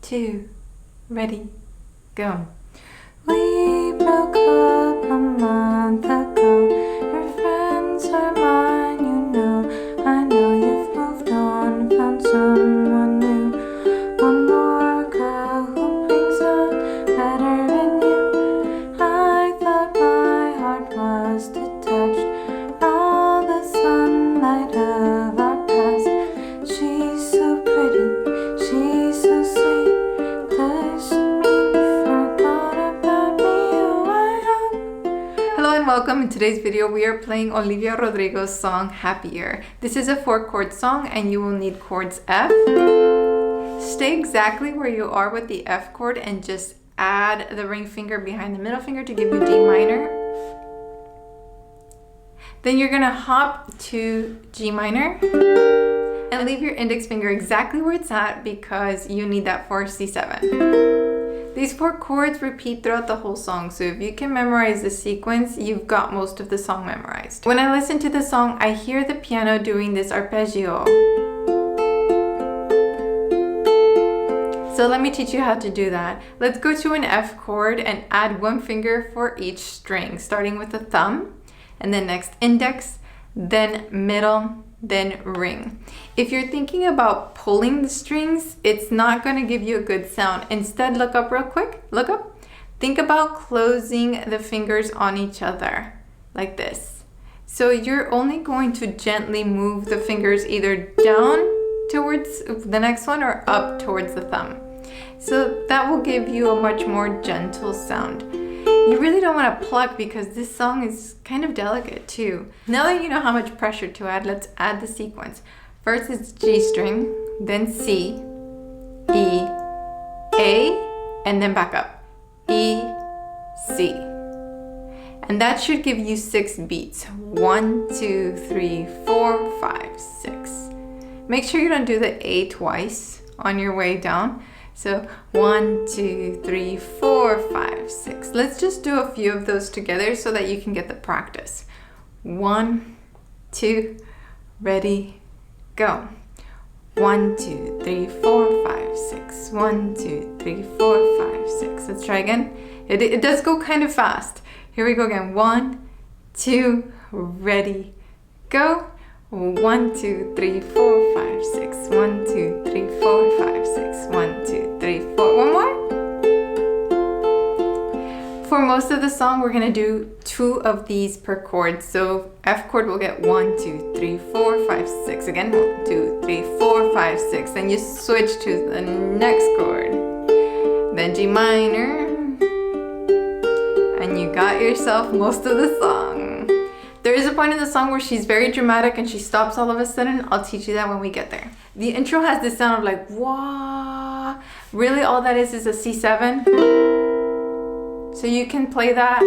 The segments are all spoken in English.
2, ready, go. We broke up a month ago. Your friends are mine, you know. I know you've moved on, found someone new. One more girl who brings out better in you. I thought my heart was detached. All the sunlight of our past. She's so pretty, she's so sweet. Does she mean you forgot about me? Oh, I hope. Hello and welcome. In today's video we are playing Olivia Rodrigo's song Happier. This is a 4-chord song and you will need chords F. Stay exactly where you are with the F chord and just add the ring finger behind the middle finger to give you D minor. Then you're gonna hop to G minor and leave your index finger exactly where it's at because you need that for C7. These 4 chords repeat throughout the whole song, so if you can memorize the sequence, you've got most of the song memorized. When I listen to the song, I hear the piano doing this arpeggio. So let me teach you how to do that. Let's go to an F chord and add 1 finger for each string, starting with the thumb, and then next index, then middle, then ring. If you're thinking about pulling the strings, it's not going to give you a good sound. Instead, look up real quick. Look up. Think about closing the fingers on each other like this. So you're only going to gently move the fingers either down towards the next one or up towards the thumb. So that will give you a much more gentle sound. You really don't want to pluck because this song is kind of delicate too. Now that you know how much pressure to add, let's add the sequence. First it's G string, then C, E, A, and then back up. E, C. And that should give you 6 beats. 1, 2, 3, 4, 5, 6. Make sure you don't do the A twice on your way down. So 1, 2, 3, 4, 5, 6. Let's just do a few of those together so that you can get the practice. 1, 2, ready, go. 1, 2, 3, 4, 5, 6. 1, 2, 3, 4, 5, 6. Let's try again. It does go kind of fast. Here we go again. 1, 2, ready, go. 1, 2, 3, 4, 5, 6. 1, 2, 3, 4, 5, 6. 1, 2, 3, 4. One more. For most of the song, we're gonna do 2 of these per chord. So F chord will get 1, 2, 3, 4, 5, 6. Again, 1, 2, 3, 4, 5, 6. Then you switch to the next chord. Then G minor. And you got yourself most of the song. There is a point in the song where she's very dramatic and she stops all of a sudden. I'll teach you that when we get there. The intro has this sound of like, wah. Really all that is a C7. So you can play that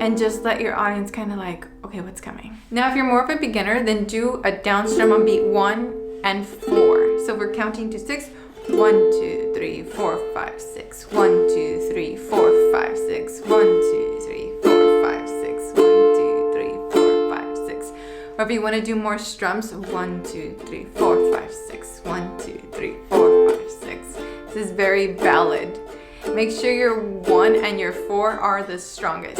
and just let your audience kind of like, okay, what's coming? Now, if you're more of a beginner, then do a down strum on beat 1 and 4. So we're counting to 6. 1, 2, 3, 4, 5, 6. 1, 2, 3, 4, 5, 6. 1, 2, 3, 4, 5, 6. 1, 2, 3, 4, 5, 6. Or if you want to do more strums, 1, 2, 3, 4, 5, 6. 1, 2, 3, 4, 5, 6. This is very ballad. Make sure your 1 and your 4 are the strongest.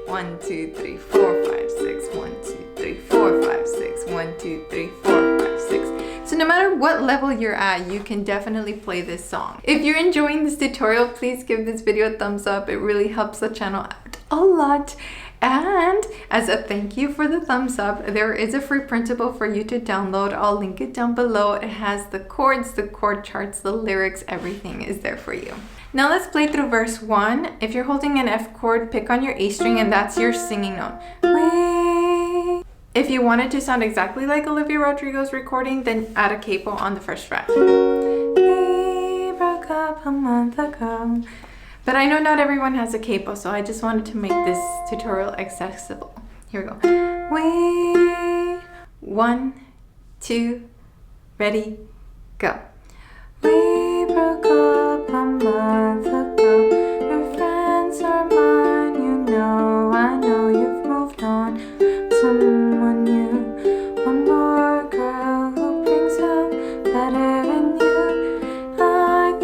1, 2, 3, 4, 5, 6. 1, 2, 3, 4, 5, 6. 1, 2, 3, 4, 5, 6. So no matter what level you're at, you can definitely play this song. If you're enjoying this tutorial, please give this video a thumbs up. It really helps the channel out a lot. And as a thank you for the thumbs up, there is a free printable for you to download. I'll link it down below. It has the chords, the chord charts, the lyrics, everything is there for you. Now let's play through verse 1. If you're holding an F chord, pick on your A string and that's your singing note. If you want it to sound exactly like Olivia Rodrigo's recording, then add a capo on the first fret. We broke up a month ago. But I know not everyone has a capo, so I just wanted to make this tutorial accessible. Here we go. 1, 2, ready, go. We broke up a month ago. Your friends are mine, you know. I know you've moved on. Someone new. One more girl who brings out better in you. I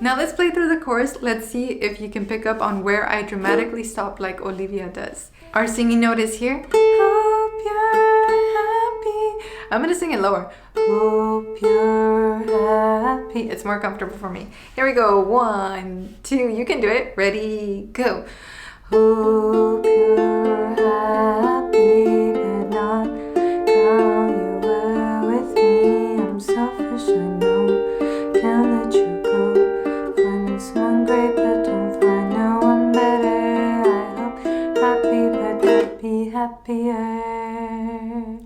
Now let's play through the chorus. Let's see if you can pick up on where I dramatically stop like Olivia does. Our singing note is here. Hope you're happy. I'm gonna sing it lower. Hope you're happy. It's more comfortable for me. Here we go. 1, 2. You can do it. Ready, go. Hope you're happy, but not how you were with me. I'm selfish, I know. Can't let you go. Finding someone great, but don't find no one better. I hope happy, but not be happier.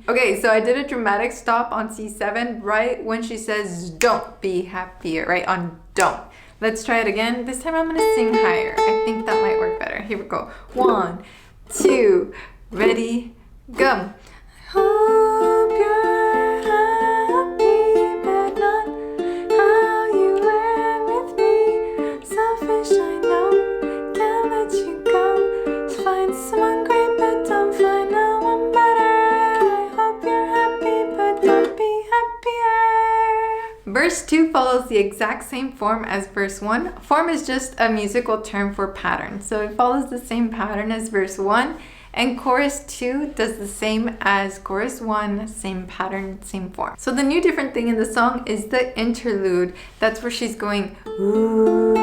Okay, so I did a dramatic stop on C7 right when she says don't be happier, right on don't. Let's try it again. This time I'm gonna sing higher. I think that might work better. Here we go. 1, 2, ready, go. Hope you're happy, but not how you were with me. Selfish, I know, can't let you go. Find someone great, but don't find no one better. I hope you're happy, but don't be happier. Verse 2 follows the exact same form as verse 1. Form is just a musical term for pattern. So it follows the same pattern as verse 1. And chorus 2 does the same as chorus 1, same pattern, same form. So the new different thing in the song is the interlude. That's where she's going, ooh.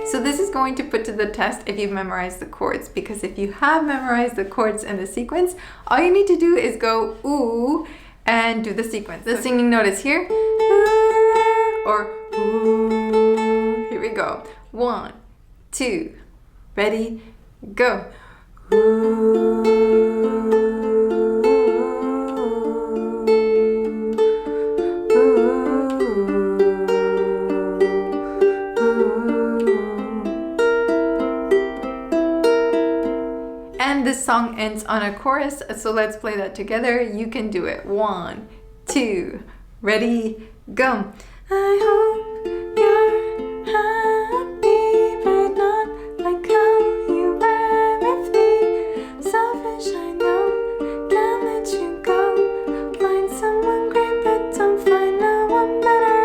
So this is going to put to the test if you've memorized the chords, because if you have memorized the chords and the sequence, all you need to do is go ooh and do the sequence. The singing note is here, ooh, or ooh. Here we go. 1, 2, ready, go. And this song ends on a chorus, so let's play that together. You can do it. 1, 2, ready, go. I hope you're happy, but not like how you were with me. Selfish, I know, can't let you go. Find someone great, but don't find no one better.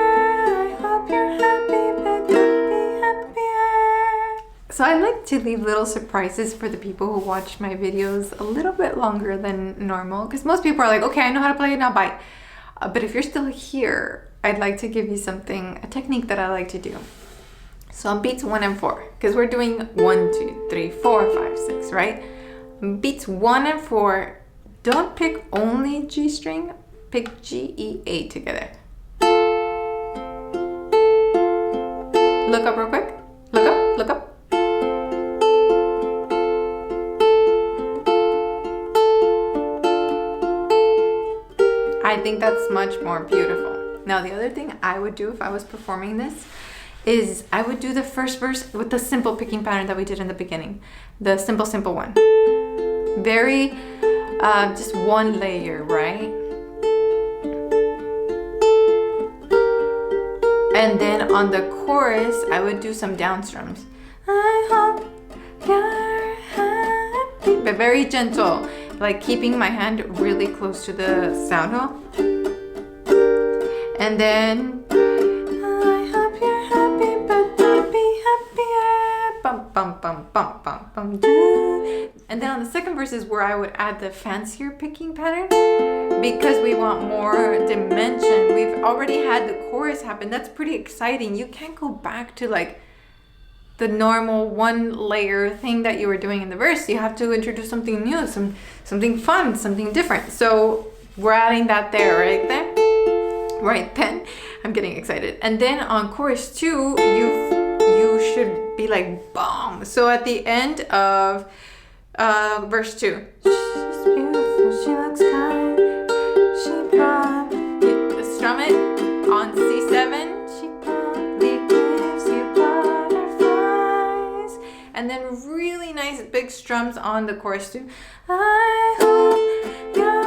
I hope you're happy, but don't be happier. So I like to leave little surprises for the people who watch my videos a little bit longer than normal, because most people are like, okay, I know how to play it now, bye. But if you're still here, I'd like to give you something, a technique that I like to do. So on beats 1 and 4, because we're doing 1, 2, 3, 4, 5, 6, right? Beats 1 and 4, don't pick only G string, pick G, E, A together. Look up real quick. Look up, look up. I think that's much more beautiful. Now, the other thing I would do if I was performing this is I would do the first verse with the simple picking pattern that we did in the beginning. The simple one. Very, just one layer, right? And then on the chorus, I would do some down strums. I hope you're happy, but very gentle, like keeping my hand really close to the sound hole. And then I hope you're happy, but don't be happier. Bum bum bum bum bum bum. And then on the second verse is where I would add the fancier picking pattern, because we want more dimension. We've already had the chorus happen. That's pretty exciting. You can't go back to like the normal one layer thing that you were doing in the verse. You have to introduce something new, something fun, something different. So we're adding that there, right there. Right then, I'm getting excited. And then on chorus 2, you should be like boom. So at the end of verse 2, she's beautiful, she looks kind, she probably strum it on C7. She probably gives you butterflies, and then really nice big strums on the chorus 2. I hope you're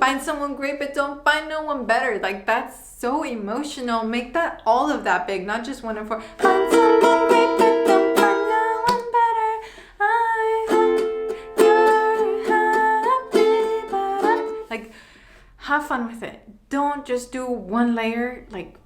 find someone great, but don't find no one better. Like, that's so emotional. Make that all of that big, not just 1 and 4. Find someone great, but don't find no have fun with it. Don't just do one layer. Like,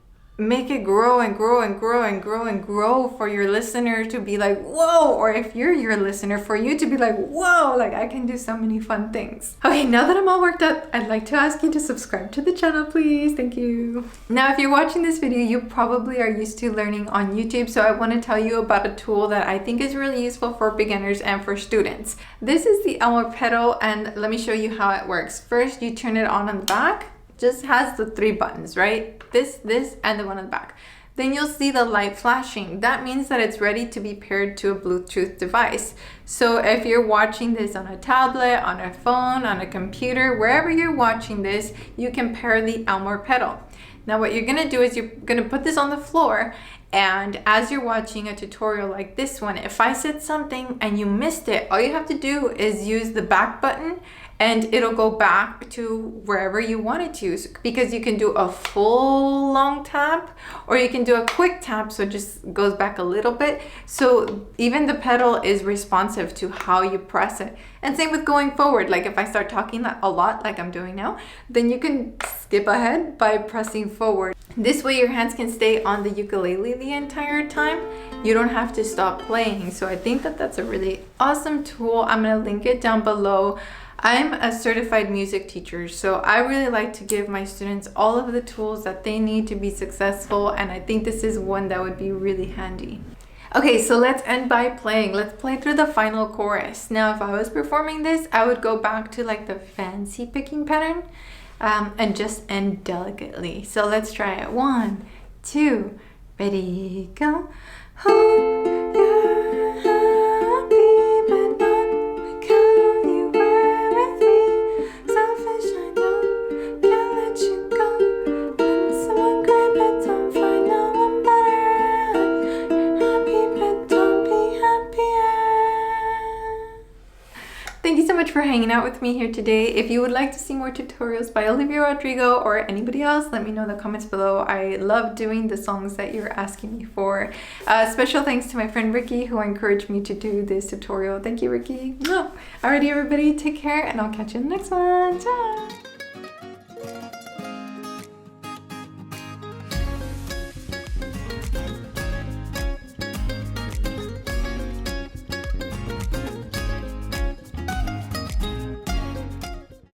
make it grow and grow and grow and grow and grow for your listener to be like, whoa, or if you're your listener, for you to be like, whoa, like I can do so many fun things. Okay, now that I'm all worked up, I'd like to ask you to subscribe to the channel, please. Thank you. Now, if you're watching this video, you probably are used to learning on YouTube, so I want to tell you about a tool that I think is really useful for beginners and for students. This is the Elmore pedal, and let me show you how it works. First, you turn it on the back. Just has the 3 buttons, right? This, and the one on the back. Then you'll see the light flashing. That means that it's ready to be paired to a Bluetooth device. So if you're watching this on a tablet, on a phone, on a computer, wherever you're watching this, you can pair the Elmore pedal. Now what you're gonna do is you're gonna put this on the floor, and as you're watching a tutorial like this one, if I said something and you missed it, all you have to do is use the back button and it'll go back to wherever you want it to, because you can do a full long tap or you can do a quick tap, so it just goes back a little bit. So even the pedal is responsive to how you press it. And same with going forward. Like if I start talking a lot like I'm doing now, then you can skip ahead by pressing forward. This way your hands can stay on the ukulele the entire time. You don't have to stop playing. So I think that that's a really awesome tool. I'm gonna link it down below. I'm a certified music teacher, so I really like to give my students all of the tools that they need to be successful, and I think this is one that would be really handy. Okay, so let's end by playing. Let's play through the final chorus. Now, if I was performing this, I would go back to like the fancy picking pattern and just end delicately. So let's try it. 1, 2, ready, go. Oh, you're happy, but not like how you were with me. Selfish, I know, can't let you go. When someone great, but don't find no one better. You're happy, but don't be happier. Thank you so much for hanging out with me here today. If you would like to see more tutorials by Olivia Rodrigo or anybody else, let me know in the comments below. I love doing the songs that you're asking me for. Special thanks to my friend Ricky, who encouraged me to do this tutorial. Thank you, Ricky. Alrighty, everybody, take care, and I'll catch you in the next one. Ciao!